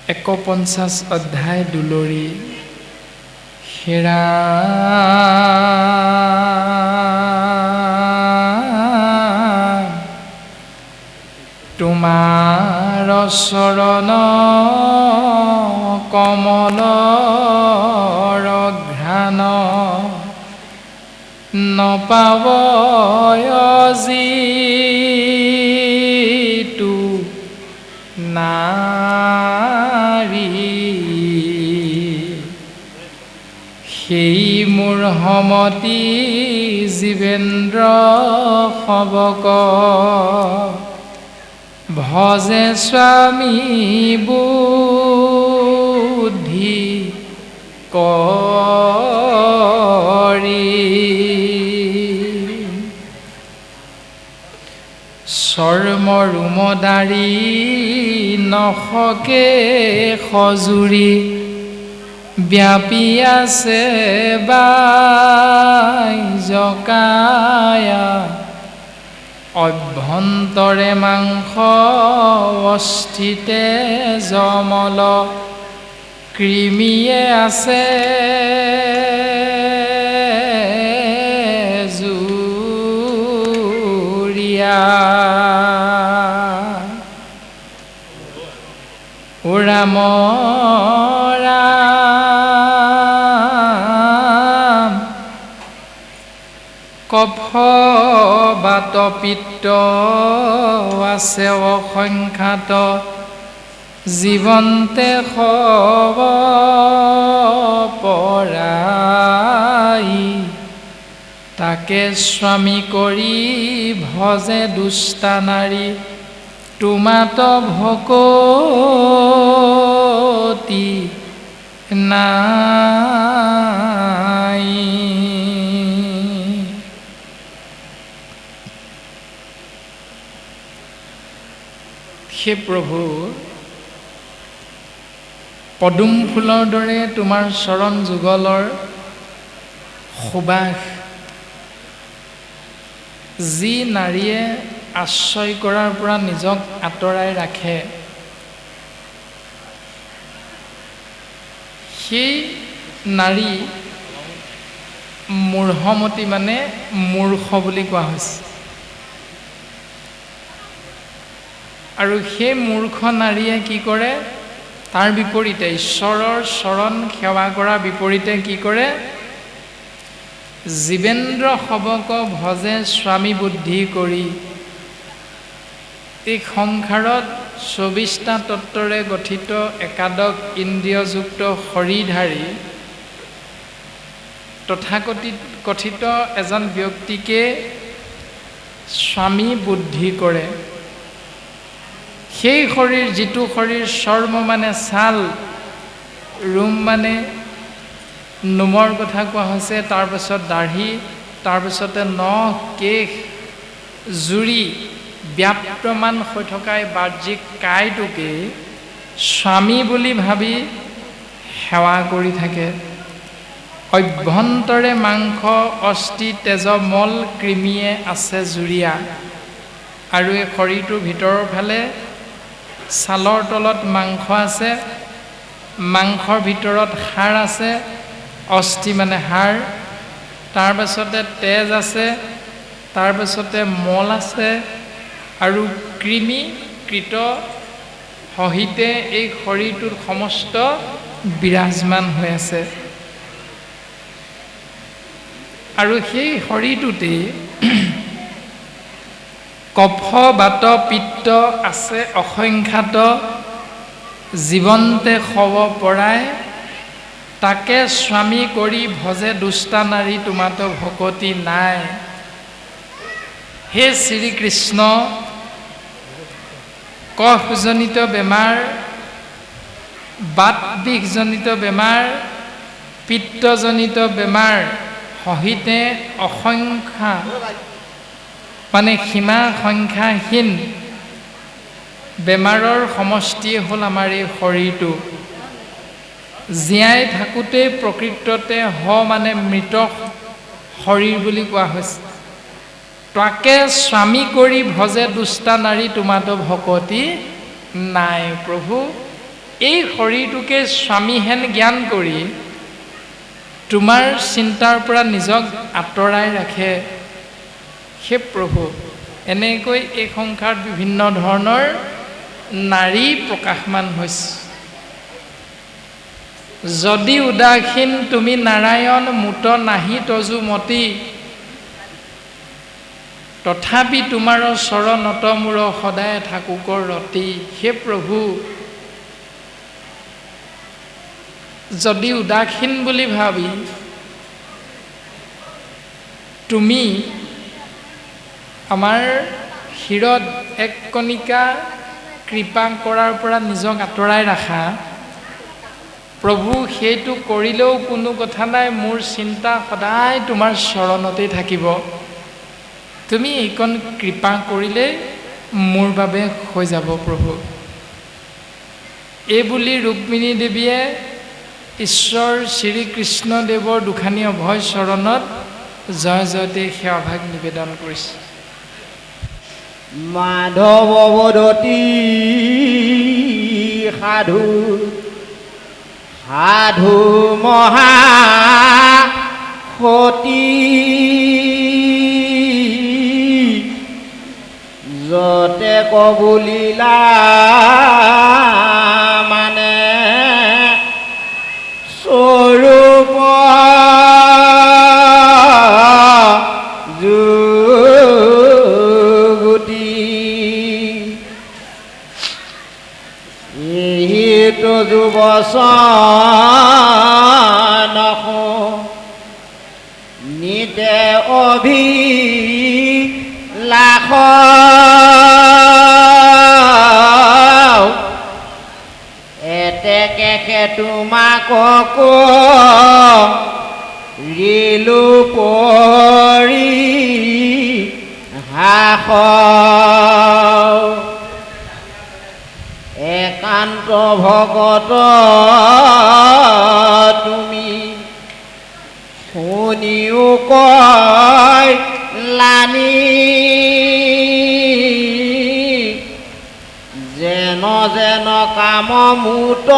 51 অধ্যায় দুলৰী হেৰা তোমাৰ চৰণ কমলৰ ঘ্ৰাণ নপাৱয় যিটো নাৰী সেই মোৰ সমতি জীৱেন্দ্ৰ সবক ভজে স্বামী বুদ্ধি কৰি চৰ্মৰুমদাৰী নখকে সজুৰি ব্যাপী আছে বাইজকায়া অভ্যন্তৰে মাংস অস্থিতে জমল কৃমিয়ে আছে জুৰিয়া ৰাম ৰাম কফ বাত পিত্ত আছে অসংখ্যাত জীৱন্তে খব পৰাই তাকে স্বামী কৰি ভজে দুষ্টা নাৰী তোমাত ভকতি নাই হে প্ৰভু পদুম ফুলৰ দৰে তোমাৰ চৰণ যুগলৰ সুবাস যি নাৰীয়ে আশ্ৰয় কৰাৰ পৰা নিজক আঁতৰাই ৰাখে সেই নাৰী মূঢ়মতী মানে মূৰ্খ বুলি কোৱা হৈছে আৰু সেই মূৰ্খ নাৰীয়ে কি কৰে তাৰ বিপৰীতে ঈশ্বৰৰ চৰণ সেৱা কৰাৰ বিপৰীতে কি কৰে জীৱেন্দ্ৰ সবক ভজে স্বামী বুদ্ধি কৰি এই সংসাৰত 24টা তত্ত্বৰে গঠিত একাদশ ইন্দ্ৰিয়যুক্ত শৰীৰধাৰী তথাকথিত এজন ব্যক্তিকে স্বামী বুদ্ধি কৰে সেই শৰীৰ যিটো শৰীৰ চৰ্ম মানে ছাল ৰুম মানে নোমৰ কথা কোৱা হৈছে তাৰপিছত দাঢ়ি তাৰপিছতে নখ কেশ জুৰি ব্যাপ্তমান হৈ থকা বাহ্যিক কাইটোকে স্বামী বুলি ভাবি সেৱা কৰি থাকে অভ্যন্তৰে মাংস অস্থি তেজ মল কৃমিয়ে আছে জুৰিয়া আৰু এই শৰীৰটোৰ ভিতৰৰ ফালে ছালৰ তলত মাংস আছে মাংসৰ ভিতৰত হাড় আছে অস্থি মানে হাড় তাৰপাছতে তেজ আছে তাৰপাছতে মল আছে আৰু কৃমি কৃত সহিতে এই শৰীৰটোৰ সমস্ত বিৰাজমান হৈ আছে আৰু সেই শৰীৰটোতে কফ বাত পিত্ত আছে অসংখ্যাত জীৱন্তে খব পৰাই তাকে স্বামী কৰি ভজে দুষ্টা নাৰী তোমাতো ভকতি নাই হে শ্ৰীকৃষ্ণ কফজনিত বেমাৰ বাত বিষজনিত বেমাৰ পিত্তজনিত বেমাৰ সহিতে অসংখ্যা মানে সীমা সংখ্যাহীন বেমাৰৰ সমষ্টি হ'ল আমাৰ এই শৰীৰটো জীয়াই থাকোঁতে প্ৰকৃততে মানে মৃত শৰীৰ বুলি কোৱা হৈছে তাকে স্বামী কৰি ভজে দুষ্টা নাৰী তোমাতো ভকতি নাই প্ৰভু এই শৰীৰটোকে স্বামীহেন জ্ঞান কৰি তোমাৰ চিন্তাৰ পৰা নিজক আঁতৰাই ৰাখে। হে প্ৰভু, এনেকৈ এই সংসাৰত বিভিন্ন ধৰণৰ নাৰী প্ৰকাশমান হৈছে। যদি উদাসীন তুমি নাৰায়ণ মুত নাহি তজুমতি, তথাপি তোমাৰ চৰণত মোৰ সদায় থাকোকৰ ৰতি। হে প্ৰভু, যদি উদাসীন বুলি ভাবি তুমি আমাৰ শিৰত এক কণিকা কৃপা কৰাৰ পৰা নিজক আঁতৰাই ৰাখা, প্ৰভু সেইটো কৰিলেও কোনো কথা নাই, মোৰ চিন্তা সদায় তোমাৰ চৰণতেই থাকিব। তুমি এইকণ কৃপা কৰিলে মোৰ বাবে হৈ যাব প্ৰভু। এইবুলি ৰুক্মিণী দেৱীয়ে ঈশ্বৰ শ্ৰীকৃষ্ণদেৱৰ দুখানি অভয় চৰণত জয় জয়তে সেৱাভাগ নিবেদন কৰিছে। মাধৱ অৱধূতি সাধু সাধু মহা সতী, যতে কবুলিলা মানে স্বৰূপ যুগতি, এইটো যুৱচন নিতে অভিলাষ, এতেকে তোমাক ৰিলো পৰি হাস, একান্ত ভকত তুমি শুনিও কয় লানি, যেন যেন কাম মুত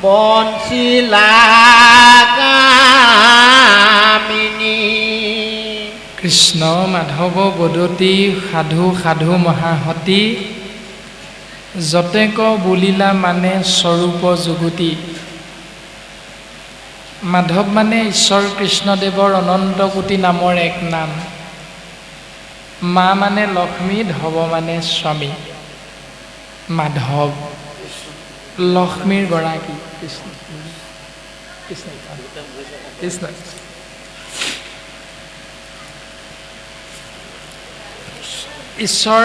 বঞ্চিলা কামিনী। কৃষ্ণ মাধৱ বদতি সাধু সাধু মহাসতী, যতে ক বুলিলা মানে স্বৰূপ যুগতি। মাধৱ মানে ঈশ্বৰ কৃষ্ণদেৱৰ অনন্ত কোটি নামৰ এক নাম। মা মানে লক্ষ্মী, ধৱ মানে স্বামী। মাধৱ লক্ষ্মীৰ গৰাকী কৃষ্ণ। কৃষ্ণ কৃষ্ণ ঈশ্বৰ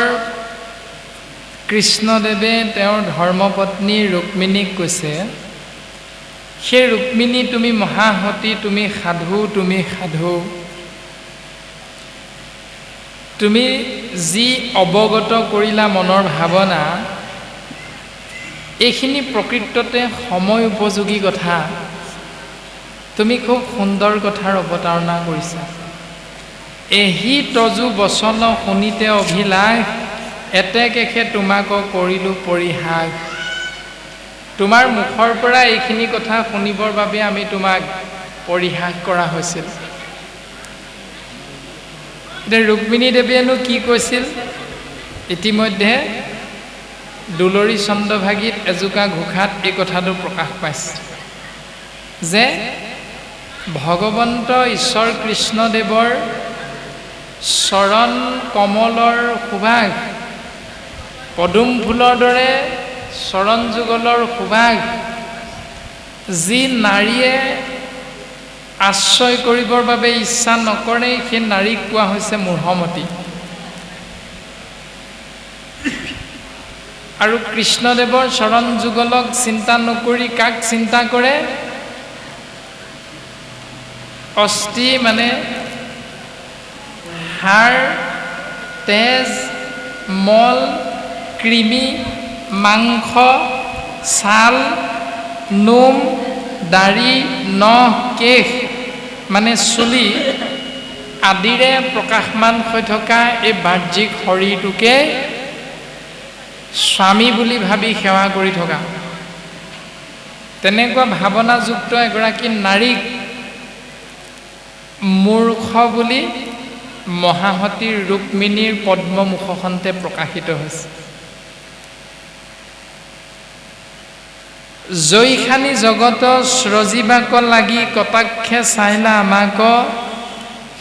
কৃষ্ণদেৱে তেওঁৰ ধৰ্মপত্নী ৰুক্মিণীক কৈছে, সেই ৰুক্মিণী তুমি মহাসতী, তুমি সাধু, তুমি সাধু। তুমি যি অৱগত কৰিলা মনৰ ভাৱনা, এইখিনি প্ৰকৃততে সময় উপযোগী কথা। তুমি খুব সুন্দৰ কথাৰ অৱতাৰণা কৰিছা। এহি তজু বচন শুনিতে অভিলাষ, এতেকেষে তোমাক কৰিলোঁ পৰিহাস। তোমাৰ মুখৰ পৰা এইখিনি কথা শুনিবৰ বাবে আমি তোমাক পৰিহাস কৰা হৈছিল। এতিয়া ৰুক্মিণী দেৱীয়েনো কি কৈছিল? ইতিমধ্যে দুলৰী চন্দ্ৰভাগীত এজোকা ঘোষাত এই কথাটো প্ৰকাশ পাইছে যে ভগৱন্ত ঈশ্বৰ কৃষ্ণদেৱৰ চৰণ কমলৰ সুভাষ, পদুম ফুলৰ দৰে চৰণ যুগলৰ সুভাষ যি নাৰীয়ে আশ্ৰয় কৰিবৰ বাবে ইচ্ছা নকৰে, সেই নাৰীক কোৱা হৈছে মূঢ়মতী। আৰু কৃষ্ণদেৱৰ চৰণ যুগলক চিন্তা নকৰি কাক চিন্তা কৰে? অস্থি মানে হাড়, তেজ, মল, কৃমি, মাংস, ছাল, নোম, দাড়ি, নখ, কেশ মানে চুলি আদিৰে প্ৰকাশমান হৈ থকা এই বাহ্যিক শৰীৰটোকে স্বামী বুলি ভাবি সেৱা কৰি থকা। তেনেকুৱা ভাৱনাযুক্ত এগৰাকী নাৰীক মূৰ্খ বুলি মহাসতী ৰুক্মিণীৰ পদ্মমুখখনতে প্ৰকাশিত হৈছে। জয়খানি জগত স্ৰজীবাক লাগি কটাক্ষে চাইলা আমাক,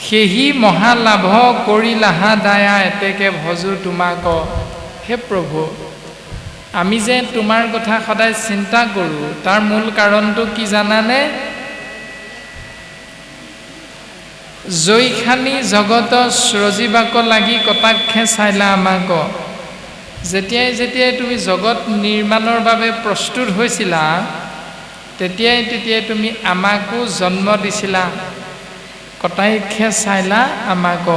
সেহি মহালাভ কৰিলাহা দায়া এতেকে ভজো তোমাক। হে প্ৰভু, আমি যে তোমাৰ কথা সদায় চিন্তা কৰোঁ, তাৰ মূল কাৰণটো কি জানানে? জয়খানি জগত স্ৰজীবাক লাগি কটাক্ষে চাইলা আমাক। যেতিয়াই তুমি জগত নিৰ্মাণৰ বাবে প্ৰস্তুত হৈছিলা, তেতিয়াই তুমি আমাকো জন্ম দিছিলা। কটাক্ষে চাইলা আমাক।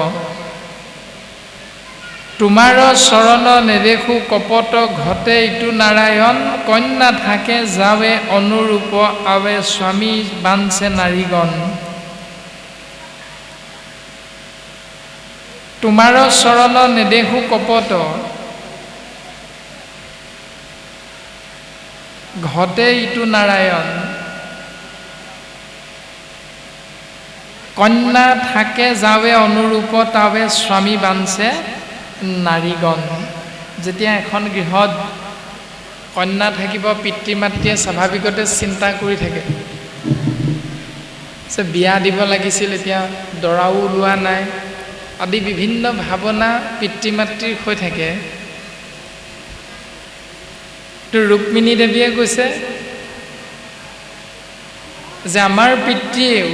তোমাৰ চৰণ নেদেখো কপট ঘটে ইটো নাৰায়ণ, কন্যা থাকে যাৱে অনুৰূপ আৱে স্বামী বাঞ্ছে নাৰীগণ। তোমাৰ চৰণ নেদেখো কপট ঘটে ইটো নাৰায়ণ, কন্যা থাকে যাৱে অনুৰূপ তাৱে স্বামী বাঞ্ছে নাৰীগণ। যেতিয়া এখন গৃহত কন্যা থাকিব, পিতৃ মাতৃয়ে স্বাভাৱিকতে চিন্তা কৰি থাকে যে বিয়া দিব লাগিছিল, এতিয়া দৰাও ওলোৱা নাই আদি বিভিন্ন ভাৱনা পিতৃ মাতৃৰ হৈ থাকে। তো ৰুক্মিণী দেৱীয়ে কৈছে যে আমাৰ পিতৃয়েও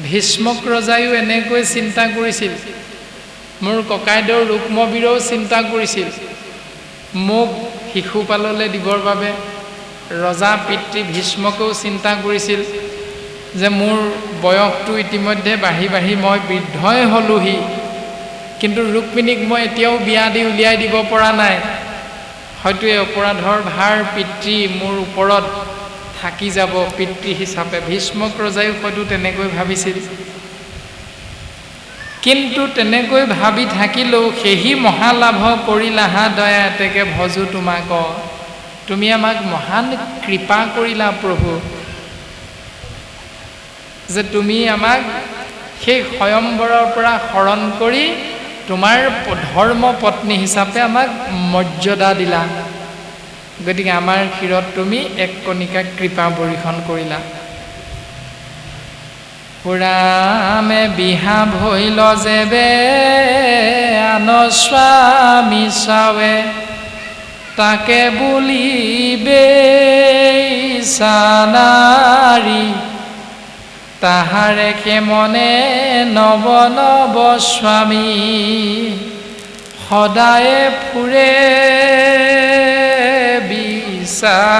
ভীষ্মক ৰজায়ো এনেকৈ চিন্তা কৰিছিল, মোৰ ককাইদেউ ৰুক্মবীৰেও চিন্তা কৰিছিল মোক শিশুপাললৈ দিবৰ বাবে। ৰজা পিতৃ ভীষ্মকেও চিন্তা কৰিছিল যে মোৰ বয়সটো ইতিমধ্যে বাঢ়ি মই বৃদ্ধই হ'লোহি, কিন্তু ৰুক্মিণীক মই এতিয়াও বিয়া দি উলিয়াই দিব পৰা নাই। হয়তো এই অপৰাধৰ ভাৰ পিতৃ মোৰ ওপৰত থাকি যাব পিতৃ হিচাপে। ভীষ্মক ৰজায়ো হয়তো তেনেকৈ ভাবিছিল। কিন্তু তেনেকৈ ভাবি থাকিলেও সেহি মহালাভ কৰিলাহা দয়া এতেকে ভজো তোমাক। তুমি আমাক মহান কৃপা কৰিলা প্ৰভু, যে তুমি আমাক সেই স্বয়ম্বৰৰ পৰা শৰণ কৰি তোমাৰ ধৰ্ম পত্নী হিচাপে আমাক মৰ্যাদা দিলা। গতিকে আমাৰ শিৰত তুমি এক কণিকা কৃপা বৰ্ষণ কৰিলা। পুৰামে বিহা ভৈল যেবে আন স্বামী চাৱে, তাকে বুলিবে নাৰী, তাহাৰে মনে নৱ নৱ স্বামী, সদায়ে ফুৰে বিচাৰি।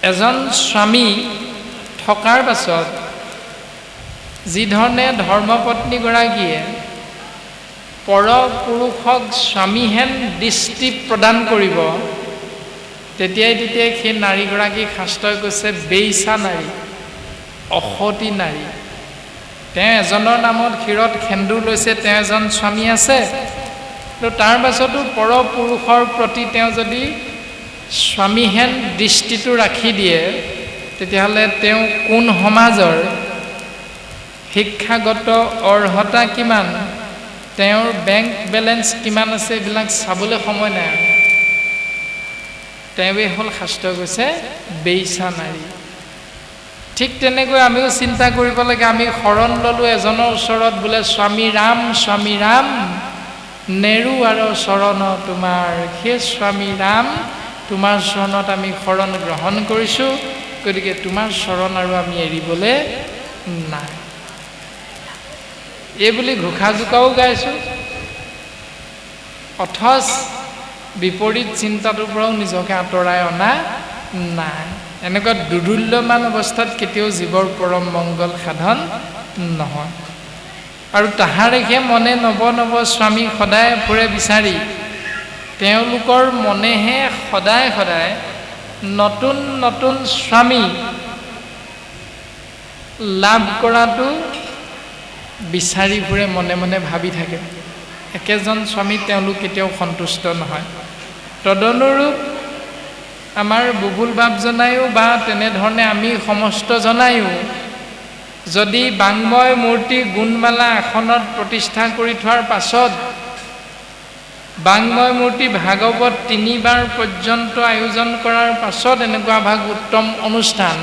এজন স্বামী থকাৰ পাছত যিধৰণে ধৰ্মপত্নীগৰাকীয়ে পৰপুৰুষক স্বামীহেন দৃষ্টি প্ৰদান কৰিব, তেতিয়াই সেই নাৰীগৰাকীক শাস্ত্ৰই কৈছে বেইছা নাৰী, অসতী নাৰী। তেওঁ এজনৰ নামত শিৰত সেন্দুৰ লৈছে, তেওঁ এজন স্বামী আছে, তো তাৰ পাছতো পৰপুৰুষৰ প্ৰতি তেওঁ যদি স্বামীহেন দৃষ্টিটো ৰাখি দিয়ে, তেতিয়াহ'লে তেওঁ কোন সমাজৰ, শিক্ষাগত অৰ্হতা কিমান, তেওঁৰ বেংক বেলেঞ্চ কিমান আছে, এইবিলাক চাবলৈ সময় নাই। তেওঁৱেই হ'ল শাস্ত্ৰই কৈছে বেইছা নাৰী। ঠিক তেনেকৈ আমিও চিন্তা কৰিব লাগে, আমি শৰণ ল'লোঁ এজনৰ ওচৰত, বোলে স্বামী ৰাম নেৰু আৰু চৰণ তোমাৰ, সেই স্বামী ৰাম তোমাৰ চৰণত আমি শৰণ গ্ৰহণ কৰিছোঁ, গতিকে তোমাৰ চৰণ আৰু আমি এৰিবলৈ নাই। এইবুলি ঘোষা জোকাও গাইছোঁ, অথচ বিপৰীত চিন্তাটোৰ পৰাও নিজকে আঁতৰাই অনা নাই। এনেকুৱা দুদুল্যমান অৱস্থাত কেতিয়াও জীৱৰ পৰম মংগল সাধন নহয়। আৰু তাহাৰেহে মনে নৱ নৱ স্বামী সদায় ফুৰে বিচাৰি, তেওঁলোকৰ মনেহে সদায় নতুন নতুন স্বামী লাভ কৰাটো বিচাৰি ফুৰে, মনে মনে ভাবি থাকে। একেজন স্বামী তেওঁলোক কেতিয়াও সন্তুষ্ট নহয়। তদনুৰূপ আমাৰ বুবুল বাপজনায়ো বা তেনেধৰণে আমি সমস্ত জনায়ো যদি বাংময় মূৰ্তি গুণমালা আসনত প্ৰতিষ্ঠা কৰি থোৱাৰ পাছত বাংময় মূৰ্তি ভাগৱত 3 বাৰ পৰ্যন্ত আয়োজন কৰাৰ পাছত এনেকুৱা ভাগ উত্তম অনুষ্ঠান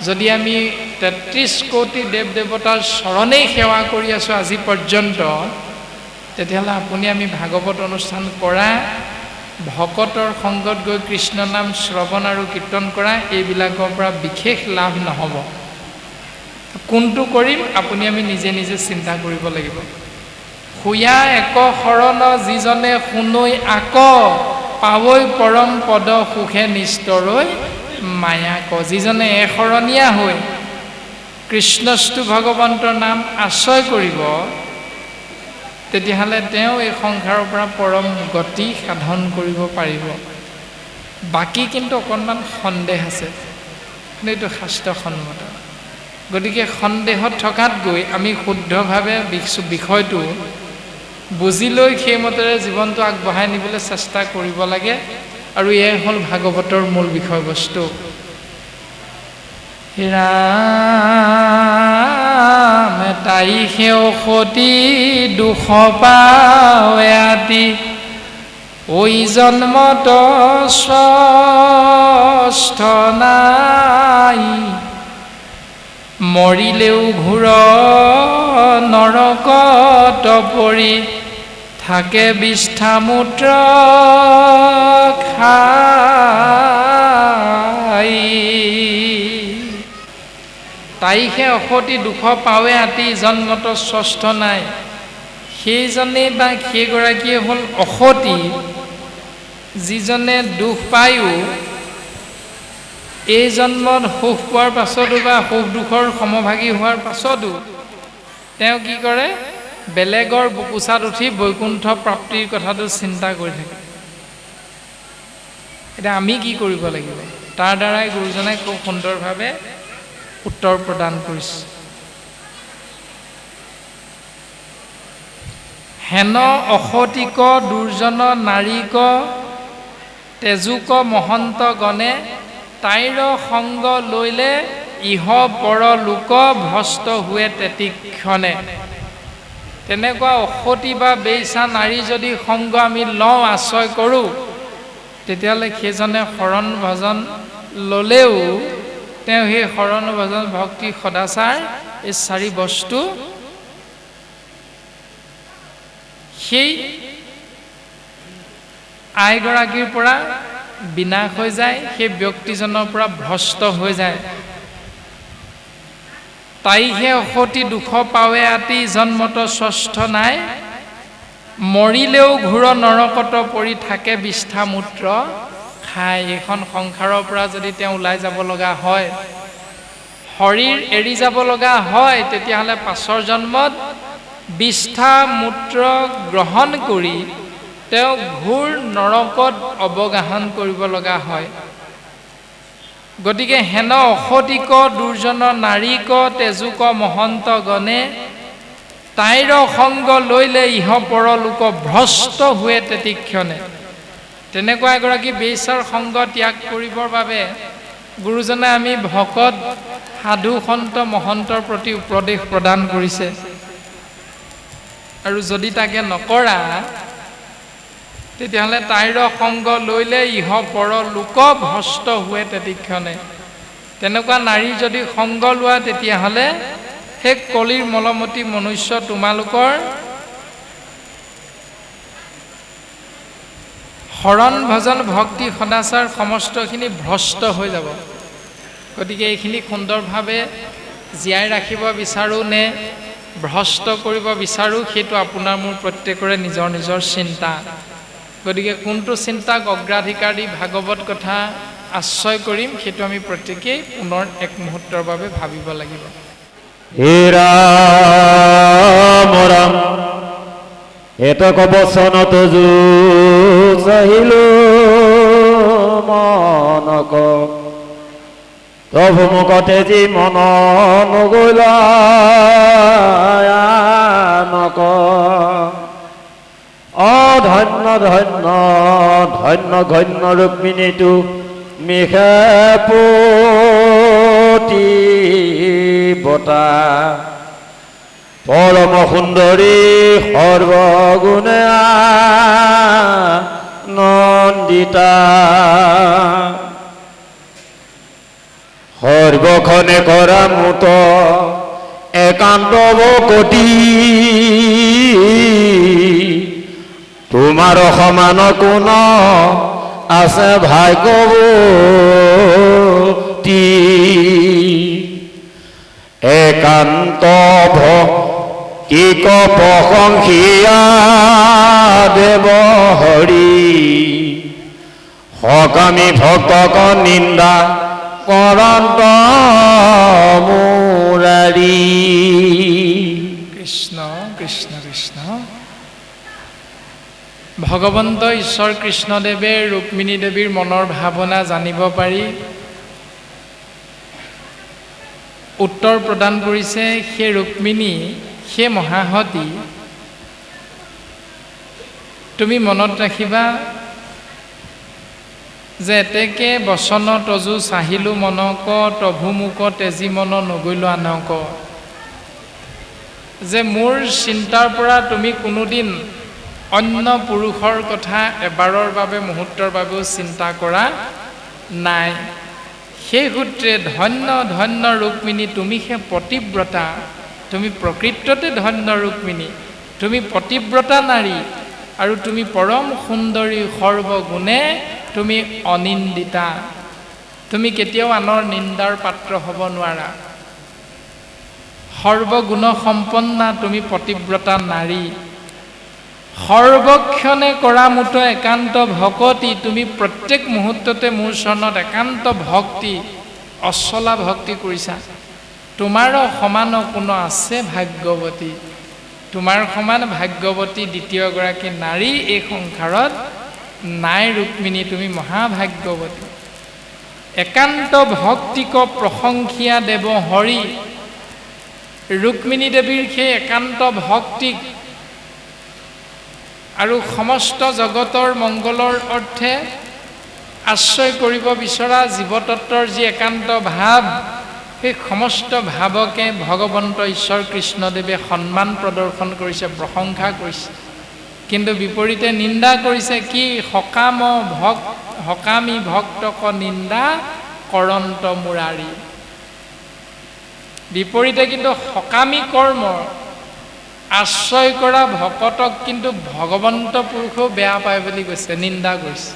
যদি আমি 33 কোটি দেৱ দেৱতাৰ চৰণেই সেৱা কৰি আছোঁ আজি পৰ্যন্ত, তেতিয়াহ'লে আপুনি আমি ভাগৱত অনুষ্ঠান কৰা, ভকতৰ সংগত গৈ কৃষ্ণ নাম শ্ৰৱণ আৰু কীৰ্তন কৰা, এইবিলাকৰ পৰা বিশেষ লাভ নহ'ব। কোনটো কৰিম আপুনি আমি নিজে নিজে চিন্তা কৰিব লাগিব। শুয়া এক শৰণ যিজনে শুনৈ আক, পাৱৈ পৰম পদ সুখে নিস্তৰৈ মায়াক। যিজনে এশৰণীয়া হৈ কৃষ্ণস্তু ভগৱন্তৰ নাম আশ্ৰয় কৰিব, তেতিয়াহ'লে তেওঁ এই সংসাৰৰ পৰা পৰম গতি সাধন কৰিব পাৰিব। বাকী কিন্তু অকণমান সন্দেহ আছে, কিন্তু এইটো শাস্ত্ৰসন্মত। গতিকে সন্দেহত থকাত গৈ আমি শুদ্ধভাৱে বিষয়টো বুজি লৈ সেইমতেৰে জীৱনটো আগবঢ়াই নিবলৈ চেষ্টা কৰিব লাগে। আৰু এয়াই হ'ল ভাগৱতৰ মূল বিষয়বস্তু। ৰাম তাই সেও সতী দুখ পাৱে আতি, ঐ জন্মত স্বস্থ নাই, মৰিলেও ঘূৰ নৰকত পৰি, থাকে বিষ্ঠামূত্ৰ খাই। তাইহে অসতি দুখ পাৱে আতি, জন্মত স্বস্থ নাই। সেইজনে বা সেইগৰাকীয়ে হ'ল অসতি, যিজনে দুখ পায়ো এই জন্মত সুখ পোৱাৰ পাছতো বা সুখ দুখৰ সমভাগী হোৱাৰ পাছতো তেওঁ কি কৰে, বেলেগৰ বুকুচাত উঠি বৈকুণ্ঠ প্ৰাপ্তিৰ কথাটো চিন্তা কৰি থাকে। এতিয়া আমি কি কৰিব লাগিব? তাৰ দ্বাৰাই গুৰুজনাই খুব সুন্দৰভাৱে উত্তৰ প্ৰদান কৰিছে। হেন অসতিক দুৰ্জন নাৰীক, তেজুক মহন্ত গণে, তাইৰ সংগ লৈলে ইহ পৰ লোক, ভ্ৰষ্ট হুৱে তেতিক্ষণে। তেনেকুৱা অসতি বা বেইছা নাৰী যদি সংগ আমি লওঁ, আশ্ৰয় কৰোঁ, তেতিয়াহ'লে সেইজনে শৰণ ভজন ল'লেও তেওঁ সেই শৰণ ভজন ভক্তি সদাচাৰ এই 4 বস্তু সেই আইগৰাকীৰ পৰা বিনাশ হৈ যায়, সেই ব্যক্তিজনৰ পৰা ভ্ৰষ্ট হৈ যায়। তাইহে অসতি দুখ পাৱে আতি, জন্মত স্বস্থ নাই, মৰিলেও ঘূৰ নৰকত পৰি, থাকে বিষ্ঠামূত্ৰ খাই। এইখন সংসাৰৰ পৰা যদি তেওঁ ওলাই যাব লগা হয়, শৰীৰ এৰি যাব লগা হয়, তেতিয়াহ'লে পাছৰ জন্মত বিষ্ঠামূত্ৰ গ্ৰহণ কৰি তেওঁ ঘোৰ নৰকত অৱগাহন কৰিব লগা হয়। গতিকে হেন অসতিক দুৰ্জন নাৰীক, তেজুক মহন্ত গণে, তাইৰ সংগ লৈলে ইহ পৰলোক, ভ্ৰষ্ট হুৱে তেতিক্ষণে। তেনেকুৱা এগৰাকী বেইছাৰ সংগ ত্যাগ কৰিবৰ বাবে গুৰুজনে আমি ভকত সাধু সন্ত মহন্তৰ প্ৰতি উপদেশ প্ৰদান কৰিছে। আৰু যদি তাকে নকৰা, তেতিয়াহ'লে তাইৰ সংগ লৈলে ইহ পৰ লোক, ভ্ৰষ্ট হুৱে তেতিক্ষণে। তেনেকুৱা নাৰী যদি সংগ লোৱা, তেতিয়াহ'লে সেই কলিৰ মলমতি মনুষ্য তোমালোকৰ শৰণ ভজন ভক্তি সদাচাৰ সমস্তখিনি ভ্ৰষ্ট হৈ যাব। গতিকে এইখিনি সুন্দৰভাৱে জীয়াই ৰাখিব বিচাৰোঁ নে ভ্ৰষ্ট কৰিব বিচাৰোঁ, সেইটো আপোনাৰ মোৰ প্ৰত্যেকৰে নিজৰ নিজৰ চিন্তা। গতিকে কোনটো চিন্তাক অগ্ৰাধিকাৰ দি ভাগৱত কথা আশ্ৰয় কৰিম, সেইটো আমি প্ৰত্যেকেই পুনৰ এক মুহূৰ্তৰ বাবে ভাবিব লাগিব। হে ৰাম ৰাম এতক বচনত যুঁজিলো মনক, প্ৰভু মুখতে যি মন নগৈলা নক ধন্য ধন্য ধন্য ঘন্য ৰুক্মিণীটো মিশে পুতি বতা পৰম সুন্দৰী সৰ্বগুণে নন্দিতা সৰ্বখনে কৰা মুত একান্ত বকতি তোমাৰ সমান কোন আছে ভাগ্যৱতী একান্ত কি ক প্ৰশংসিয়া দেৱ হৰি সকামী ভক্তক নিন্দা কৰন্ত মুৰাৰী কৃষ্ণ কৃষ্ণ কৃষ্ণ ভগৱন্ত ঈশ্বৰ কৃষ্ণদেৱে ৰুক্মিণী দেৱীৰ মনৰ ভাৱনা জানিব পাৰি উত্তৰ প্ৰদান কৰিছে সেই ৰুক্মিণী সেই মহাসতী তুমি মনত ৰাখিবা যে এতেকে বচন তজু চাহিলো মনক তভু মুক তেজি মন নগৈলো আনক যে মোৰ চিন্তাৰ পৰা তুমি কোনোদিন অন্য পুৰুষৰ কথা এবাৰৰ বাবে মুহূৰ্তৰ বাবেও চিন্তা কৰা নাই সেই সূত্ৰে ধন্য ধন্য ৰুক্মিণী তুমি হে পতিব্ৰতা তুমি প্ৰকৃততে ধন্য ৰুক্মিণী তুমি পতিব্ৰতা নাৰী আৰু তুমি পৰম সুন্দৰী সৰ্বগুণে তুমি অনিন্দিতা তুমি কেতিয়াও আনৰ নিন্দাৰ পাত্ৰ হ'ব নোৱাৰা সৰ্বগুণ সম্পন্না তুমি পতিব্ৰতা নাৰী সৰ্বক্ষণে কৰা মুঠ একান্ত ভকতি তুমি প্ৰত্যেক মুহূৰ্ততে মোৰ চৰণত একান্ত ভক্তি অচলা ভক্তি কৰিছা তোমাৰ সমান কোনো আছে ভাগ্যৱতী তোমাৰ সমান ভাগ্যৱতী দ্বিতীয়গৰাকী নাৰী এই সংসাৰত নাই ৰুক্মিণী তুমি মহাভাগ্যৱতী একান্ত ভক্তিক প্ৰশংসিয়া দেৱ হৰি ৰুক্মিণী দেৱীৰ সেই একান্ত ভক্তিক আৰু সমস্ত জগতৰ মংগলৰ অৰ্থে আশ্ৰয় কৰিব বিচৰা জীৱতত্বৰ যি একান্ত ভাৱ সেই সমস্ত ভাৱকে ভগৱন্ত ঈশ্বৰ কৃষ্ণদেৱে সন্মান প্ৰদৰ্শন কৰিছে প্ৰশংসা কৰিছে কিন্তু বিপৰীতে নিন্দা কৰিছে কি সকামী ভক্তক নিন্দা কৰন্ত মুৰাৰী বিপৰীতে কিন্তু সকামী কৰ্ম আশ্ৰয় কৰা ভকতক কিন্তু ভগৱন্ত পুৰুষেও বেয়া পায় বুলি কৈছে নিন্দা কৰিছে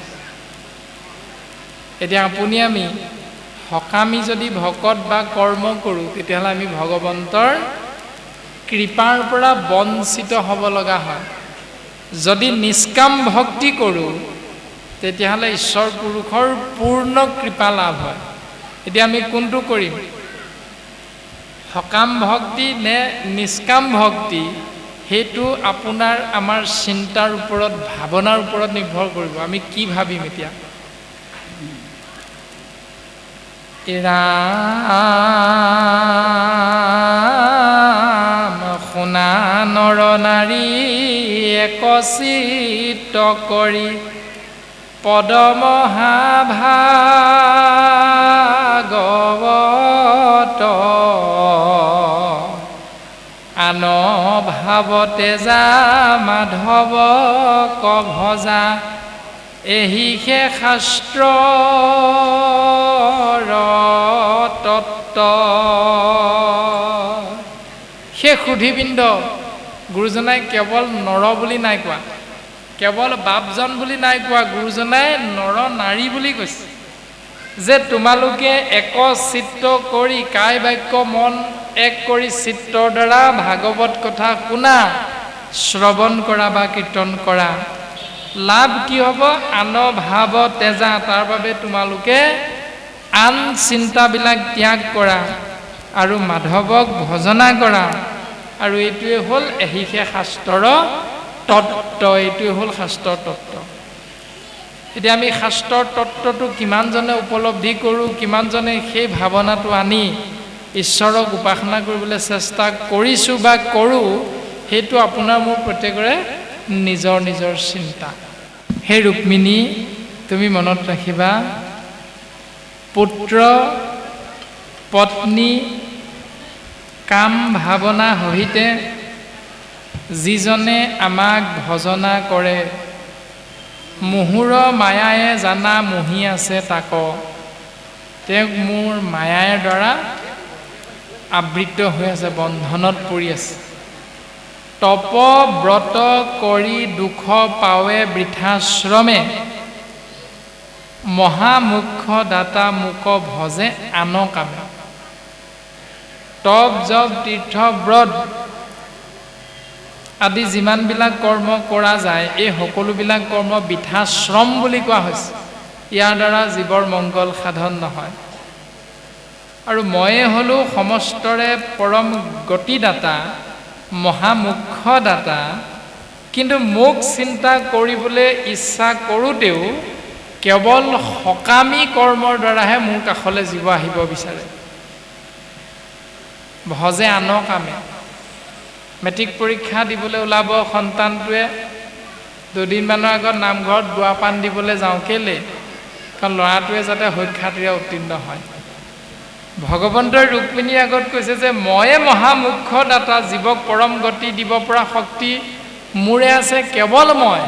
এতিয়া আপুনি আমি সকামী যদি ভকত বা কৰ্ম কৰোঁ তেতিয়াহ'লে আমি ভগৱন্তৰ কৃপাৰ পৰা বঞ্চিত হ'ব লগা হয় যদি নিষ্কাম ভক্তি কৰোঁ তেতিয়াহ'লে ঈশ্বৰ পুৰুষৰ পূৰ্ণ কৃপা লাভ হয় এতিয়া আমি কোনটো কৰিম সকাম ভক্তি নে নিষ্কাম ভক্তি সেইটো আপোনাৰ আমাৰ চিন্তাৰ ওপৰত ভাৱনাৰ ওপৰত নিৰ্ভৰ কৰিব আমি কি ভাবিম এতিয়া ৰাম শুনা নৰ নাৰী একচিত কৰি পদমহাভাগৱত আন ভাৱতে যা মাধৱ ক ভজা এহিহে শাস্ত্ৰ তত্ত্ব সেই সুধিবৃন্দ গুৰুজনাই কেৱল নৰ বুলি নাই কোৱা কেৱল বাপজন বুলি নাই কোৱা গুৰুজনাই নৰ নাৰী বুলি কৈছে যে তোমালোকে একচিত্ত কৰি কায় বাক্য মন এক কৰি চিত্ৰৰ দ্বাৰা ভাগৱত কথা শুনা শ্ৰৱণ কৰা বা কীৰ্তন কৰা লাভ কি হ'ব আন ভাৱ তেজা তাৰ বাবে তোমালোকে আন চিন্তাবিলাক ত্যাগ কৰা আৰু মাধৱক ভজনা কৰা আৰু এইটোৱে হ'ল এহিহে শাস্ত্ৰৰ তত্ত্ব এইটোৱে হ'ল শাস্ত্ৰৰ তত্ত্ব এতিয়া আমি শাস্ত্ৰৰ তত্ত্বটো কিমানজনে উপলব্ধি কৰোঁ, কিমানজনে সেই ভাৱনাটো আনি ঈশ্বৰক উপাসনা কৰিবলৈ চেষ্টা কৰিছোঁ বা কৰোঁ, সেইটো আপোনাৰ মোৰ প্ৰত্যেকৰে নিজৰ নিজৰ চিন্তা। সেই ৰুক্মিণী তুমি মনত ৰাখিবা, পুত্ৰ পত্নী কাম ভাৱনা সহিতে যিজনে আমাক ভজনা কৰে, মোহোৰ মায়ায়ে জানা মোহি আছে তাক, তেওঁক মোৰ মায়াৰ দ্বাৰা আবৃত হৈ আছে, বন্ধনত পৰি আছে। তপ ব্ৰত কৰি দুখ পাৱে বৃথা শ্ৰমে, মহামুখ্য দাতা মোক ভজে আন কামে। তপ জপ তীৰ্থ ব্ৰত আদি যিমানবিলাক কৰ্ম কৰা যায়, এই সকলোবিলাক কৰ্ম বৃথা শ্ৰম বুলি কোৱা হৈছে। ইয়াৰ দ্বাৰা জীৱৰ মংগল সাধন নহয়। আৰু ময়ে হ'লোঁ সমস্তৰে পৰম গতিদাতা, মহামুখ্য দাতা, কিন্তু মোক চিন্তা কৰিবলৈ ইচ্ছা কৰোঁতেও কেৱল সকামী কৰ্মৰ দ্বাৰাহে মোৰ কাষলৈ জীৱ আহিব বিচাৰে। ভজে আন কামে। মেট্ৰিক পৰীক্ষা দিবলৈ ওলাব সন্তানটোৱে, দুদিনমানৰ আগত নামঘৰত দুৱা পান দিবলৈ যাওঁ, কেলে? কাৰণ ল'ৰাটোৱে যাতে সুখ্যাতিৰে উত্তীৰ্ণ হয়। ভগৱন্তই ৰুক্মিণীৰ আগত কৈছে যে ময়ে মহামুখ্য দাতা, জীৱক পৰম গতি দিব পৰা শক্তি মোৰে আছে, কেৱল মই।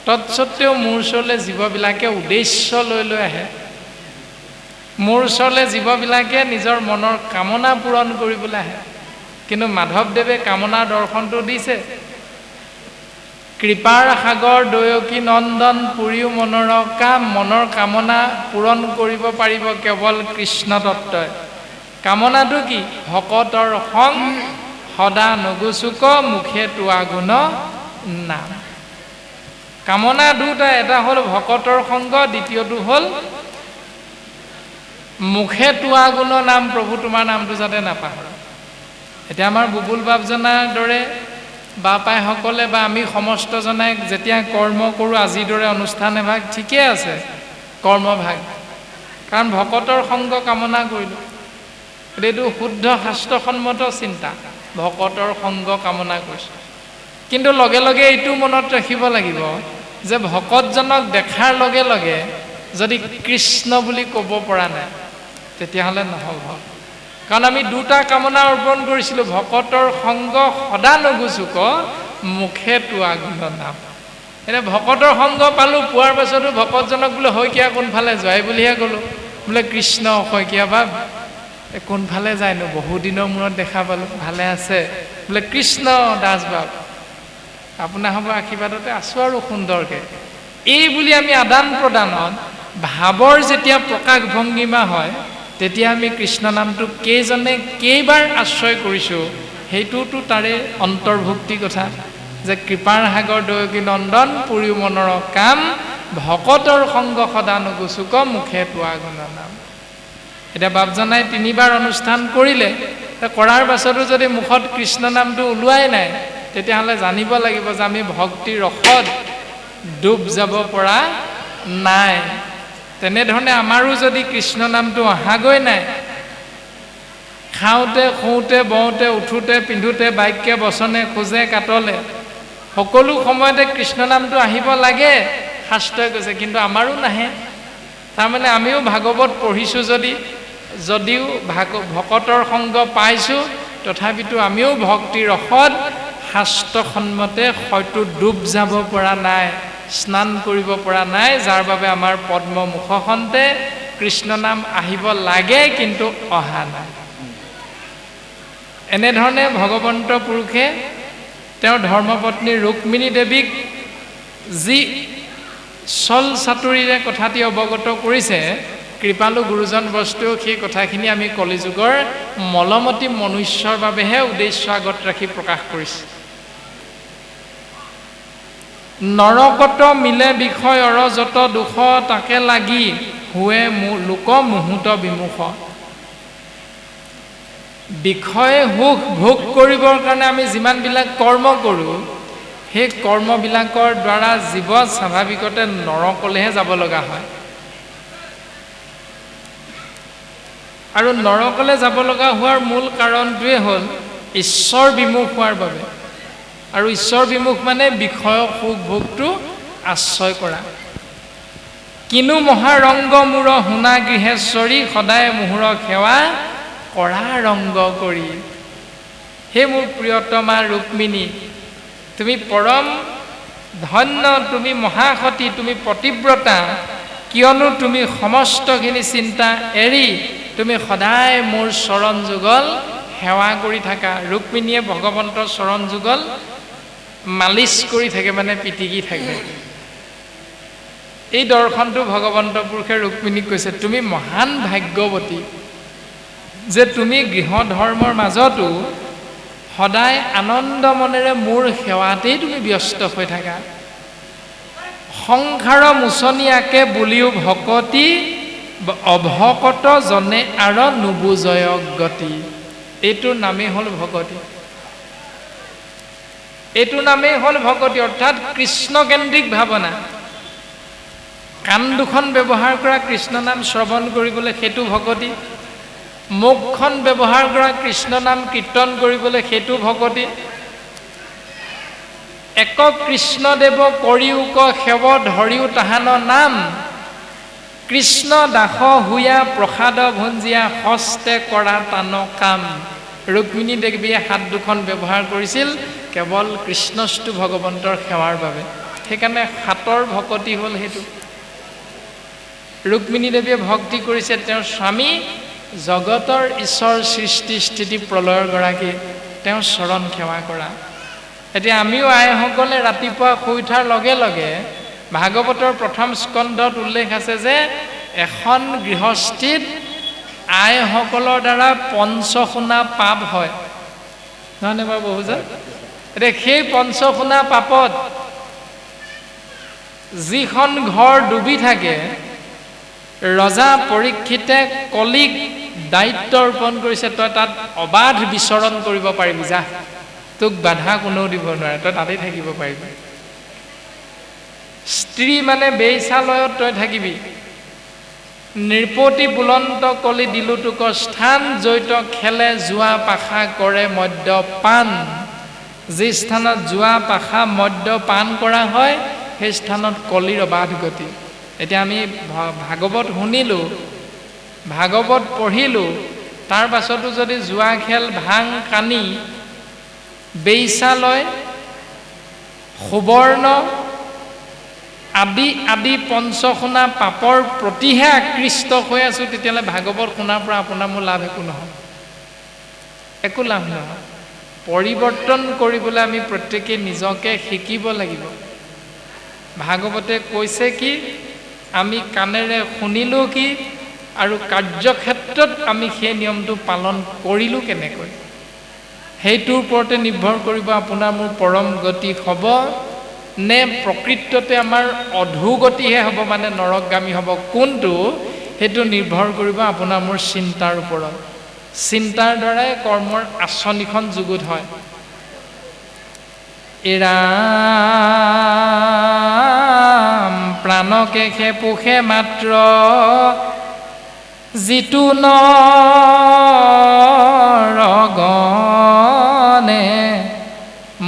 তৎসত্বেও মোৰ ওচৰলৈ জীৱবিলাকে উদ্দেশ্য লৈ লৈ আহে। মোৰ ওচৰলৈ জীৱবিলাকে নিজৰ মনৰ কামনা পূৰণ কৰিবলৈ আহে। কিন্তু মাধৱদেৱে কামনাৰ দৰ্শনটো দিছে, কৃপাৰ সাগৰ দয়কী নন্দন পুৰিও মনৰ কাম, মনৰ কামনা পূৰণ কৰিব পাৰিব কেৱল কৃষ্ণ তত্ত্বই। কামনাটো কি? ভকতৰ সং সদা নগুচুক, মুখে তোৱা গুণ নাম। কামনা দুটা, এটা হ'ল ভকতৰ সংগ, দ্বিতীয়টো হ'ল মুখে তোৱা গুণ নাম, প্ৰভু তোমাৰ নামটো যাতে নাপাহৰ। এতিয়া আমাৰ বুবুল বাপজনাৰ দৰে বাপাইসকলে বা আমি সমস্তজনাই যেতিয়া কৰ্ম কৰোঁ, আজিৰ দৰে অনুষ্ঠান এভাগ ঠিকেই আছে, কৰ্মভাগ, কাৰণ ভকতৰ সংগ কামনা কৰিলোঁ। এইটো শুদ্ধ শাস্ত্ৰসন্মত চিন্তা, ভকতৰ সংগ কামনা কৰিছোঁ। কিন্তু লগে লগে এইটো মনত ৰাখিব লাগিব যে ভকতজনক দেখাৰ লগে লগে যদি কৃষ্ণ বুলি ক'ব পৰা নাই, তেতিয়াহ'লে নহ'ব। কাৰণ আমি দুটা কামনা অৰ্পণ কৰিছিলোঁ, ভকতৰ সংগ সদা নগুচুক, মুখে তোৱা গুণ নাম। এতিয়া ভকতৰ সংগ পালোঁ, পোৱাৰ পাছতো ভকতজনক বোলে শইকীয়া কোনফালে যায় বুলিহে ক'লোঁ। বোলে কৃষ্ণ শইকীয়া বাপ কোনফালে যায়নো, বহুদিনৰ মূৰত দেখা পালোঁ, ভালে আছে? বোলে কৃষ্ণ দাস বাপ আপোনাৰ হ'ব আশীৰ্বাদতে আছোঁ আৰু সুন্দৰকৈ। এই বুলি আমি আদান প্ৰদানত ভাৱৰ যেতিয়া প্ৰকাশ ভংগীমা হয়, তেতিয়া আমি কৃষ্ণ নামটো কেইজনে কেইবাৰ আশ্ৰয় কৰিছোঁ, সেইটোতো তাৰে অন্তৰ্ভুক্তি কথা। যে কৃপাৰ সাগৰ দয়কী নন্দন পুৰিও মনৰ কাম, ভকতৰ সংগ সদা নগুচুক, মুখে তোৱা গুণ নাম। এতিয়া বাপজনাই 3 বাৰ অনুষ্ঠান কৰিলে, কৰাৰ পাছতো যদি মুখত কৃষ্ণ নামটো ওলোৱাই নাই, তেতিয়াহ'লে জানিব লাগিব যে আমি ভক্তিৰ ৰসত ডুব যাব পৰা নাই। তেনেধৰণে আমাৰো যদি কৃষ্ণ নামটো অহাগৈ নাই, খাওঁতে শুওঁতে বওঁতে উঠোঁতে পিন্ধোঁতে বাক্যে বচনে খোজে কাটলে সকলো সময়তে কৃষ্ণ নামটো আহিব লাগে, শাস্ত্ৰই কৈছে, কিন্তু আমাৰো নাহে। তাৰমানে আমিও ভাগৱত পঢ়িছোঁ যদিও ভকতৰ সংগ পাইছোঁ, তথাপিতো আমিও ভক্তিৰ ৰসত শাস্ত্ৰসন্মতে হয়তো ডুব যাব পৰা নাই, স্নান কৰিব পৰা নাই, যাৰ বাবে আমাৰ পদ্ম মুখখনতে কৃষ্ণ নাম আহিব লাগে, কিন্তু অহা নাই। এনেধৰণে ভগৱন্ত পুৰুষে তেওঁৰ ধৰ্মপত্নী ৰুক্মিণী দেৱীক যি চল চাতুৰিৰে কথাটি অৱগত কৰিছে, কৃপালু গুৰুজন বস্তুৱেও সেই কথাখিনি আমি কলিযুগৰ মলমতী মনুষ্যৰ বাবেহে উদ্দেশ্য আগত ৰাখি প্ৰকাশ কৰিছে। নৰকত মিলে বিষয় অৰ যত দুখ, তাকে লাগি হুৱে লোক মুহূৰ্ত বিমুখ। বিষয় সুখ ভোগ কৰিবৰ কাৰণে আমি যিমানবিলাক কৰ্ম কৰোঁ, সেই কৰ্মবিলাকৰ দ্বাৰা জীৱ স্বাভাৱিকতে নৰকলৈহে যাব লগা হয় আৰু নৰকলৈ যাব লগা হোৱাৰ মূল কাৰণটোৱে হ'ল ঈশ্বৰ বিমুখ হোৱাৰ বাবে আৰু ঈশ্বৰ বিমুখ মানে বিষয় সুখ ভোগটো আশ্ৰয় কৰা কিনো মহাৰংগ মূৰ শুনা গৃহেশ্বৰী সদায় মুহুৰ সেৱা কৰা ৰংগ কৰি হে মোৰ প্ৰিয়তমা ৰুক্মিণী তুমি পৰম ধন্য তুমি মহাসতী তুমি পতিব্ৰতা কিয়নো তুমি সমস্তখিনি চিন্তা এৰি তুমি সদায় মোৰ চৰণ যুগল সেৱা কৰি থাকা ৰুক্মিণীয়ে ভগৱন্তৰ চৰণ যুগল মালিচ কৰি থাকে মানে পিটিকি থাকে এই দৰ্শনটো ভগৱন্ত পুৰুষে ৰুক্মিণীক কৈছে তুমি মহান ভাগ্যৱতী যে তুমি গৃহ ধৰ্মৰ মাজতো সদায় আনন্দ মনেৰে মোৰ সেৱাতেই তুমি ব্যস্ত হৈ থাকা সংসাৰ মোচনীয়াকে বুলিও ভকতি অভকত জনে আৰ নুবুজয় গতি এইটোৰ নামেই হ'ল ভকতি এইটোৰ নামেই হ'ল ভকতি অৰ্থাৎ কৃষ্ণকেন্দ্ৰিক ভাৱনা কাণ দুখন ব্যৱহাৰ কৰা কৃষ্ণ নাম শ্ৰৱণ কৰিবলৈ সেইটো ভকতি মুখখন ব্যৱহাৰ কৰা কৃষ্ণ নাম কীৰ্তন কৰিবলৈ সেইটো ভকতি এক কৃষ্ণদেৱ কৰিউক সেৱ ধৰিও তাহান নাম কৃষ্ণ দাস হুয়া প্ৰসাদ ভঞ্জিয়া হস্তে কৰা টান কাম ৰুক্মিণী দেৱীয়ে হাত দুখন ব্যৱহাৰ কৰিছিল কেৱল কৃষ্ণস্তু ভগৱন্তৰ সেৱাৰ বাবে সেইকাৰণে হাতৰ ভকতি হ'ল সেইটো ৰুক্মিণী দেৱীয়ে ভক্তি কৰিছে তেওঁৰ স্বামী জগতৰ ঈশ্বৰ সৃষ্টি স্থিতি প্ৰলয়ৰ গৰাকী তেওঁৰ চৰণ সেৱা কৰা এতিয়া আমিও আইসকলে ৰাতিপুৱা শুই উঠাৰ লগে লগে ভাগৱতৰ প্ৰথম স্কন্ধত উল্লেখ আছে যে এখন গৃহস্থিত আইসকলৰ দ্বাৰা পঞ্চশুনা পাপ হয় নহয়নে বাৰু বহুজন এতিয়া সেই পঞ্চশুনা পাপত যিখন ঘৰ ডুবি থাকে ৰজা পৰীক্ষিতে কলিক দায়িত্ব অৰ্পণ কৰিছে তই তাত অবাধ বিচৰণ কৰিব পাৰিবি যা তোক বাধা কোনেও দিব নোৱাৰে তই তাতেই থাকিব পাৰিবি স্ত্ৰী মানে বেইচালয়ত তই থাকিবি নৃপতি বুলন্ত কলি দিলো তোক স্থান জৈত খেলে জুৱা পাশা কৰে মদ্যপান যি স্থানত জুৱা পাশা মদ্যপান কৰা হয় সেই স্থানত কলিৰ অবাধ গতি এতিয়া আমি ভাগৱত শুনিলোঁ ভাগৱত পঢ়িলোঁ তাৰ পাছতো যদি জুৱা খেল ভাং কানি বেইচালয় সুবৰ্ণ আদি আদি পঞ্চশুনা পাপৰ প্ৰতিহে আকৃষ্ট হৈ আছোঁ তেতিয়াহ'লে ভাগৱত শুনাৰ পৰা আপোনাৰ মোৰ লাভ একো নহয় একো লাভ নহয় পৰিৱৰ্তন কৰিবলৈ আমি প্ৰত্যেকে নিজকে শিকিব লাগিব ভাগৱতে কৈছে কি আমি কাণেৰে শুনিলোঁ কি আৰু কাৰ্যক্ষেত্ৰত আমি সেই নিয়মটো পালন কৰিলোঁ কেনেকৈ সেইটোৰ ওপৰতে নিৰ্ভৰ কৰিব আপোনাৰ মোৰ পৰম গতি হ'ব নে প্ৰকৃততে আমাৰ অধোগতিহে হ'ব মানে নৰকগামী হ'ব কোনটো সেইটো নিৰ্ভৰ কৰিব আপোনাৰ মোৰ চিন্তাৰ ওপৰত চিন্তাৰ দ্বাৰাই কৰ্মৰ আঁচনিখন যুগুত হয় এৰাম প্ৰাণকে খে পোষে মাত্ৰ যিটো নৰগণে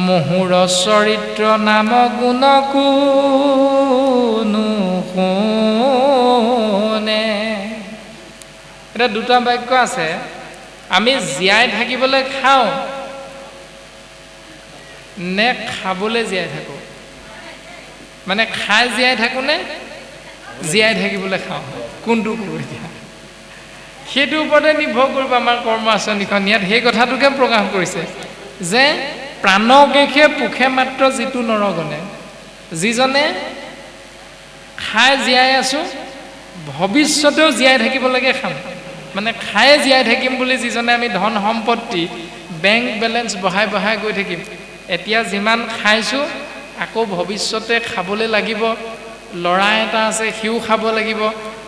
মুহুৰ চৰিত্ৰ নাম গুণ কোনো শুনে এটা দুটা বাক্য আছে আমি জীয়াই থাকিবলৈ খাওঁ নে খাবলৈ জীয়াই থাকোঁ মানে খাই জীয়াই থাকোঁ নে জীয়াই থাকিবলৈ খাওঁ কোনটো কৰোঁ এতিয়া সেইটোৰ ওপৰতে নিৰ্ভৰ কৰিব আমাৰ কৰ্ম আঁচনিখন ইয়াত সেই কথাটোকে প্ৰকাশ কৰিছে যে প্ৰাণকেশে পোষে মাত্ৰ যিটো নৰগণে যিজনে খাই জীয়াই আছোঁ ভৱিষ্যতেও জীয়াই থাকিবলৈকে খাম মানে খাই জীয়াই থাকিম বুলি যিজনে আমি ধন সম্পত্তি বেংক বেলেঞ্চ বঢ়াই বঢ়াই গৈ থাকিম এতিয়া যিমান খাইছোঁ আকৌ ভৱিষ্যতে খাবলৈ লাগিব ল'ৰা এটা আছে সিও খাব লাগিব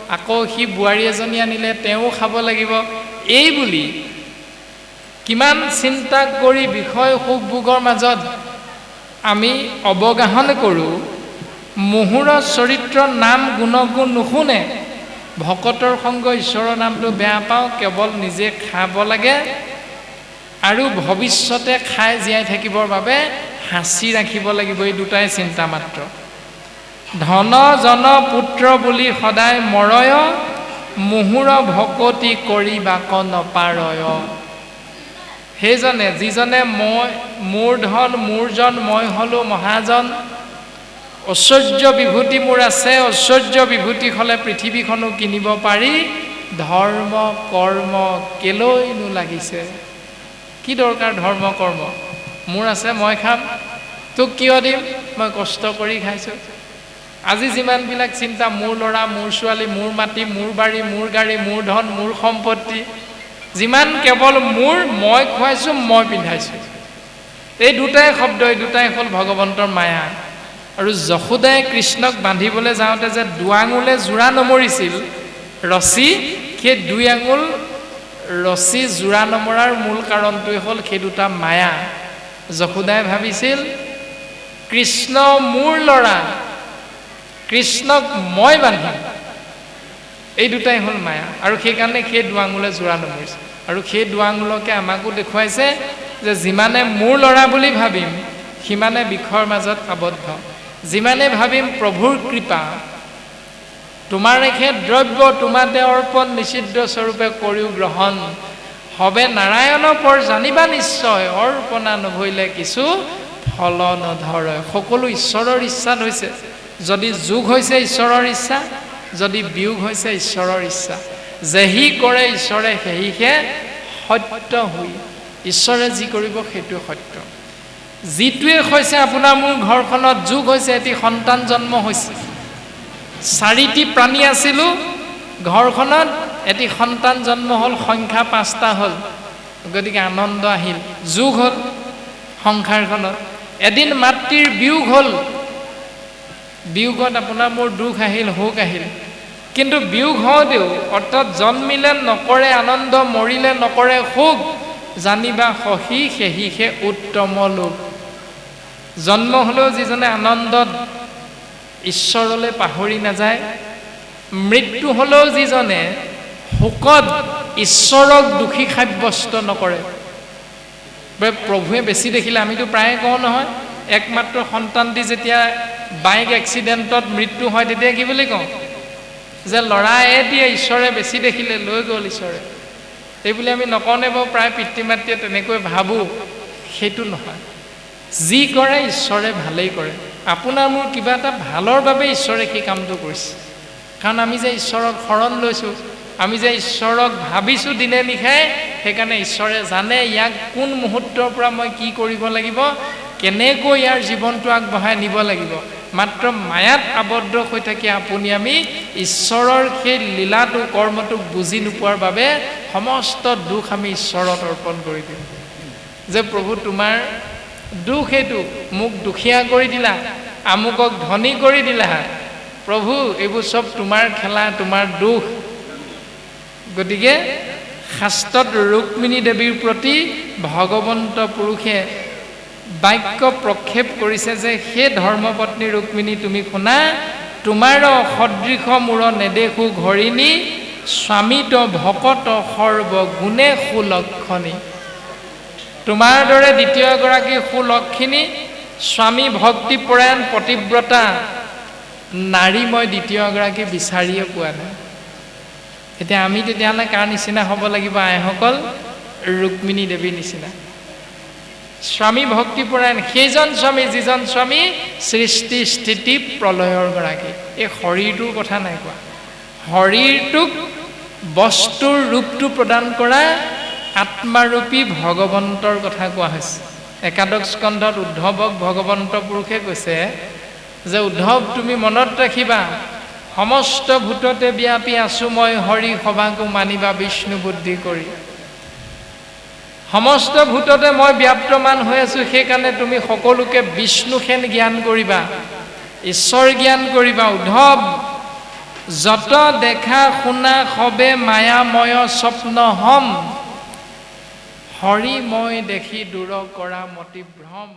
আকৌ সি বোৱাৰী এজনী আনিলে তেওঁ খাব লাগিব এই বুলি কিমান চিন্তা কৰি বিষয় সুখ ভোগৰ মাজত আমি অৱগাহন কৰোঁ, মুহুৰৰ চৰিত্ৰ নাম গুণগুণ নুশুনে, ভকতৰ সংগ ঈশ্বৰৰ নামটো বেয়া পাওঁ, কেৱল নিজে খাব লাগে আৰু ভৱিষ্যতে খাই জীয়াই থাকিবৰ বাবে সাঁচি ৰাখিব লাগিব, এই দুটাই চিন্তা মাত্ৰ। ধন জন পুত্ৰ বুলি সদায় মৰয়, মুহুৰ ভকতি কৰি বাক নপাৰয়। সেইজনে যিজনে মোৰ ধন মোৰ জন, মই হ'লো মহাজন, ঐশ্বৰ্য বিভূতি মোৰ আছে, ঐশ্বৰ্য বিভূতি হ'লে পৃথিৱীখনো কিনিব পাৰি, ধৰ্ম কৰ্ম কেলৈনো লাগিছে। কি দৰকাৰ ধৰ্ম কৰ্ম? মোৰ আছে মই খাম, তোক কিয় দিম, মই কষ্ট কৰি খাইছোঁ। আজি যিমানবিলাক চিন্তা, মোৰ ল'ৰা মোৰ ছোৱালী, মোৰ মাটি মোৰ বাৰী মোৰ গাড়ী মোৰ ধন মোৰ সম্পত্তি, যিমান কেৱল মোৰ, মই খুৱাইছোঁ মই পিন্ধাইছোঁ, এই দুটাই শব্দ, এই দুটাই হ'ল ভগৱন্তৰ মায়া। আৰু যশোদাই কৃষ্ণক বান্ধিবলৈ যাওঁতে যে 2 আঙুলে যোৰা নমৰিছিল ৰছী, সেই 2 আঙুল ৰছী যোৰা নমৰাৰ মূল কাৰণটোৱে হ'ল সেই দুটা মায়া। যশোদাই ভাবিছিল কৃষ্ণ মোৰ ল'ৰা, কৃষ্ণক মই বান্ধিম, এই দুটাই হ'ল মায়া। আৰু সেইকাৰণে সেই 2 আঙুলে যোৰা নমৰিছে। আৰু সেই 2 আঙুলকে আমাকো দেখুৱাইছে যে যিমানে মোৰ ল'ৰা বুলি ভাবিম, সিমানে বিষৰ মাজত আবদ্ধ। যিমানে ভাবিম প্ৰভুৰ কৃপা, তোমাৰ এখে দ্ৰব্য তোমাতে অৰ্পণ, নিষিদ্ধ স্বৰূপে কৰিও গ্ৰহণ, হবে নাৰায়ণ পৰ জানিবা নিশ্চয়, অৰ্পণা নভৈলে কিছু ফল নধৰে। সকলো ঈশ্বৰৰ ইচ্ছাত হৈছে। যদি যোগ হৈছে ঈশ্বৰৰ ইচ্ছা, যদি বিয়োগ হৈছে ঈশ্বৰৰ ইচ্ছা। যেহি কৰে ঈশ্বৰে সেহিহে সত্য হৈ, ঈশ্বৰে যি কৰিব সেইটোৱে সত্য। যিটোৱে হৈছে আপোনাৰ মোৰ ঘৰখনত যোগ হৈছে, এটি সন্তান জন্ম হৈছে। 4টি প্ৰাণী আছিলোঁ ঘৰখনত, এটি সন্তান জন্ম হ'ল, সংখ্যা 5টা হ'ল, গতিকে আনন্দ আহিল, যোগ হ'ল সংসাৰখনত। এদিন মাতৃৰ বিয়োগ হ'ল, বিয়োগত আপোনাৰ মোৰ দুখ আহিল, শোক আহিল। কিন্তু বিয়োগ হওঁতেও, অৰ্থাৎ জন্মিলে নকৰে আনন্দ, মৰিলে নকৰে শোক, জানিবা সহি সেহিহে উত্তম লোক। জন্ম হ'লেও যিজনে আনন্দত ঈশ্বৰলৈ পাহৰি নাযায়, মৃত্যু হ'লেও যিজনে শোকত ঈশ্বৰক দোষী সাব্যস্ত নকৰে। প্ৰভুৱে বেছি দেখিলে, আমিতো প্ৰায়ে কওঁ নহয়, একমাত্ৰ সন্তানটি যেতিয়া বাইক এক্সিডেণ্টত মৃত্যু হয়, তেতিয়া কি বুলি কওঁ যে ল'ৰায়ে দিয়ে, ঈশ্বৰে বেছি দেখিলে লৈ গ'ল ঈশ্বৰে, এইবুলি আমি নকওঁনে বাৰু? প্ৰায় পিতৃ মাতৃয়ে তেনেকৈ ভাবোঁ। সেইটো নহয়। যি কৰে ঈশ্বৰে ভালেই কৰে। আপোনাৰ মোৰ কিবা এটা ভালৰ বাবে ঈশ্বৰে সেই কামটো কৰিছে। কাৰণ আমি যে ঈশ্বৰক শৰণ লৈছোঁ, আমি যে ঈশ্বৰক ভাবিছোঁ দিনে নিশাই, সেইকাৰণে ঈশ্বৰে জানে ইয়াক কোন মুহূৰ্তৰ পৰা মই কি কৰিব লাগিব, কেনেকৈ ইয়াৰ জীৱনটো আগবঢ়াই নিব লাগিব। মাত্ৰ মায়াত আবদ্ধ হৈ থাকি আপুনি আমি ঈশ্বৰৰ সেই লীলাটো, কৰ্মটোক বুজি নোপোৱাৰ বাবে সমস্ত দুখ আমি ঈশ্বৰত অৰ্পণ কৰি দিওঁ। যে প্ৰভু তোমাৰ দুখ এইটো, মোক দুখীয়া কৰি দিলা, আমুকক ধনী কৰি দিলা, প্ৰভু এইবোৰ চব তোমাৰ খেলা, তোমাৰ দুখ। গতিকে শাস্ত্ৰত ৰুক্মিণী দেৱীৰ প্ৰতি ভগৱন্ত পুৰুষে বাক্য প্ৰক্ষেপ কৰিছে যে হে ধৰ্মপত্নী ৰুক্মিণী, তুমি শুনা, তোমাৰ সদৃশ মূৰ নেদেখো ঘৰিণী, স্বামীত ভকত সৰ্বগুণে সুলক্ষণী। তোমাৰ দৰে দ্বিতীয় এগৰাকী সুলক্ষিনী, স্বামী ভক্তিপৰায়ণ পতিব্ৰতা নাৰী মই দ্বিতীয় এগৰাকী বিচাৰিয়ে পোৱা নাই। এতিয়া আমি তেতিয়াহ'লে কাৰ নিচিনা হ'ব লাগিব আইসকল? ৰুক্মিণী দেৱীৰ নিচিনা। স্বামী ভক্তিপৰায়ণ, সেইজন স্বামী যিজন স্বামী সৃষ্টি স্থিতি প্ৰলয়ৰ গৰাকী। এই শৰীৰটোৰ কথা নাই কোৱা, শৰীৰটোক বস্তুৰ ৰূপটো প্ৰদান কৰা আত্মাৰূপী ভগৱন্তৰ কথা কোৱা হৈছে। একাদশ স্কন্ধত উদ্ধৱক ভগৱন্ত পুৰুষে কৈছে যে উদ্ধৱ, তুমি মনত ৰাখিবা, সমস্ত ভূততে ব্যাপী আছো মই হৰি, সভাকো মানিবা বিষ্ণু বুদ্ধি কৰি। সমস্ত ভূততে মই ব্যাপ্তমান হৈ আছোঁ, সেইকাৰণে তুমি সকলোকে বিষ্ণুখেন জ্ঞান কৰিবা, ঈশ্বৰ জ্ঞান কৰিবা। উদ্ধৱ, যত দেখা শুনা সবে মায়াময় স্বপ্ন হম, হৰি মই দেখি দূৰ কৰা মতি ভ্ৰম।